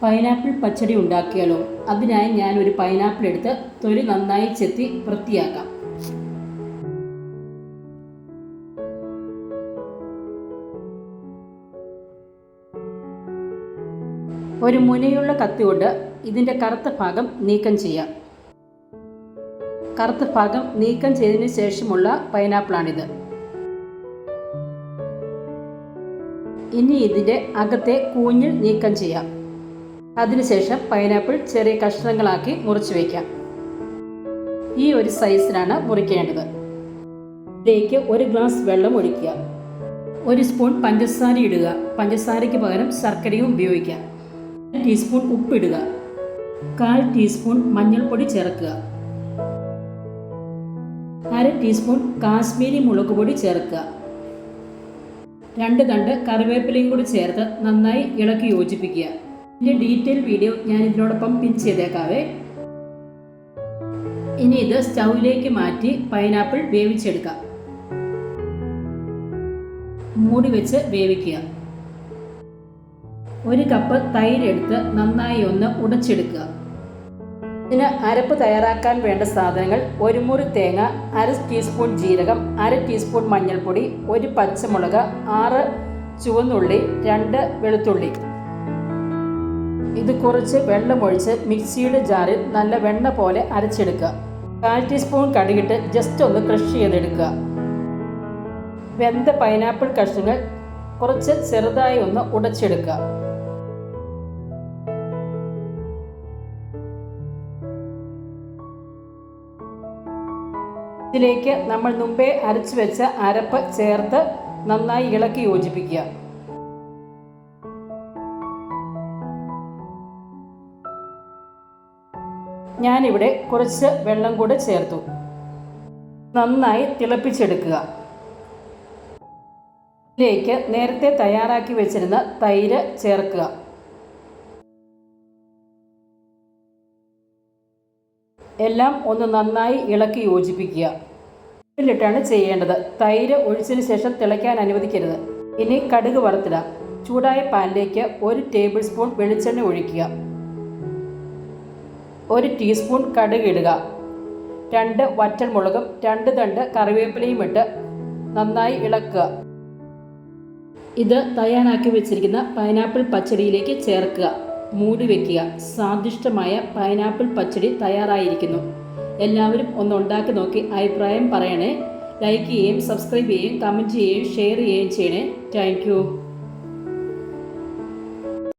Pineapple പച്ചടി ഉണ്ടാക്കിയാലോ? അതിനായി ഞാൻ ഒരു പൈനാപ്പിൾ എടുത്ത് തൊലി നന്നായി ചെത്തി വൃത്തിയാക്കാം. ഒരു മുനയുള്ള കത്തി കൊണ്ട് ഇതിൻ്റെ കറുത്ത ഭാഗം നീക്കം ചെയ്യാം. കറുത്ത ഭാഗം നീക്കം ചെയ്തതിന് ശേഷമുള്ള പൈനാപ്പിളാണിത്. ഇനി ഇതിൻ്റെ അകത്തെ കൂഞ്ഞിൽ നീക്കം ചെയ്യാം. അതിനുശേഷം പൈനാപ്പിൾ ചെറിയ കഷ്ണങ്ങളാക്കി മുറിച്ച് വയ്ക്കാം. ഈ ഒരു സൈസിലാണ് മുറിക്കേണ്ടത്. ഇതിലേക്ക് 1 ഗ്ലാസ് വെള്ളം ഒഴിക്കുക. 1 സ്പൂൺ പഞ്ചസാര ഇടുക. പഞ്ചസാരയ്ക്ക് പകരം ശർക്കരയും ഉപയോഗിക്കാം. 1 ടീസ്പൂൺ ഉപ്പിടുക. 1/4 ടീസ്പൂൺ മഞ്ഞൾപ്പൊടി ചേർക്കുക. 1/2 ടീസ്പൂൺ കാശ്മീരി മുളക് പൊടി ചേർക്കുക. 2 തണ്ട് കറിവേപ്പിലയും കൂടി ചേർത്ത് നന്നായി ഇളക്കി യോജിപ്പിക്കുക. ഇതിൻ്റെ ഡീറ്റെയിൽ വീഡിയോ ഞാൻ ഇതിനോടൊപ്പം പിൻ ചെയ്തേക്കാവേ. ഇനി ഇത് സ്റ്റൗവിലേക്ക് മാറ്റി പൈനാപ്പിൾ വേവിച്ചെടുക്കാം. മൂടി വെച്ച് വേവിക്കുക. 1 കപ്പ് തൈര് എടുത്ത് നന്നായി ഒന്ന് ഉടച്ചെടുക്കുക. ഇതിന് അരപ്പ് തയ്യാറാക്കാൻ വേണ്ട സാധനങ്ങൾ: 1 മുറി തേങ്ങ, 1/2 ടീസ്പൂൺ ജീരകം, 1/2 ടീസ്പൂൺ മഞ്ഞൾപ്പൊടി, 1 പച്ചമുളക്, 6 ചുവന്നുള്ളി, 2 വെളുത്തുള്ളി. ഇത് കുറച്ച് വെള്ളമൊഴിച്ച് മിക്സിയുടെ ജാറിൽ നല്ല വെണ്ണ പോലെ അരച്ചെടുക്കുക. 1/4 ടീസ്പൂൺ കടുകിട്ട് ജസ്റ്റ് ഒന്ന് ക്രഷ് ചെയ്തെടുക്കുക. വെന്ത പൈനാപ്പിൾ കഷ്ണങ്ങൾ കുറച്ച് ചെറുതായി ഒന്ന് ഉടച്ചെടുക്കുക. ഇതിലേക്ക് നമ്മൾ മുമ്പേ അരച്ചു വെച്ച അരപ്പ് ചേർത്ത് നന്നായി ഇളക്കി യോജിപ്പിക്കുക. ഞാനിവിടെ കുറച്ച് വെള്ളം കൂടെ ചേർത്തു. നന്നായി തിളപ്പിച്ചെടുക്കുക. ഇതിലേക്ക് നേരത്തെ തയ്യാറാക്കി വെച്ചിരുന്ന തൈര് ചേർക്കുക. എല്ലാം ഒന്ന് നന്നായി ഇളക്കി യോജിപ്പിക്കുക. ഇതിലിട്ടാണ് ചെയ്യേണ്ടത്. തൈര് ഒഴിച്ചതിന് ശേഷം തിളയ്ക്കാൻ അനുവദിക്കരുത്. ഇനി കടുക് വറുത്തിടാം. ചൂടായ പാനിലേക്ക് 1 ടേബിൾ സ്പൂൺ വെളിച്ചെണ്ണ ഒഴിക്കുക. 1 ടീസ്പൂൺ കടുക് ഇടുക. 2 വറ്റൽമുളകും 2 തണ്ട് കറിവേപ്പിലയും ഇട്ട് നന്നായി ഇളക്കുക. ഇത് തയ്യാറാക്കി വെച്ചിരിക്കുന്ന പൈനാപ്പിൾ പച്ചടിയിലേക്ക് ചേർക്കുക. മൂടി വയ്ക്കുക. സ്വാദിഷ്ടമായ പൈനാപ്പിൾ പച്ചടി തയ്യാറായിരിക്കുന്നു. എല്ലാവരും ഒന്ന് ഉണ്ടാക്കി നോക്കി അഭിപ്രായം പറയണേ. ലൈക്ക് ചെയ്യുകയും സബ്സ്ക്രൈബ് ചെയ്യുകയും കമൻറ്റ് ചെയ്യുകയും ഷെയർ ചെയ്യുകയും ചെയ്യണേ. Thank you.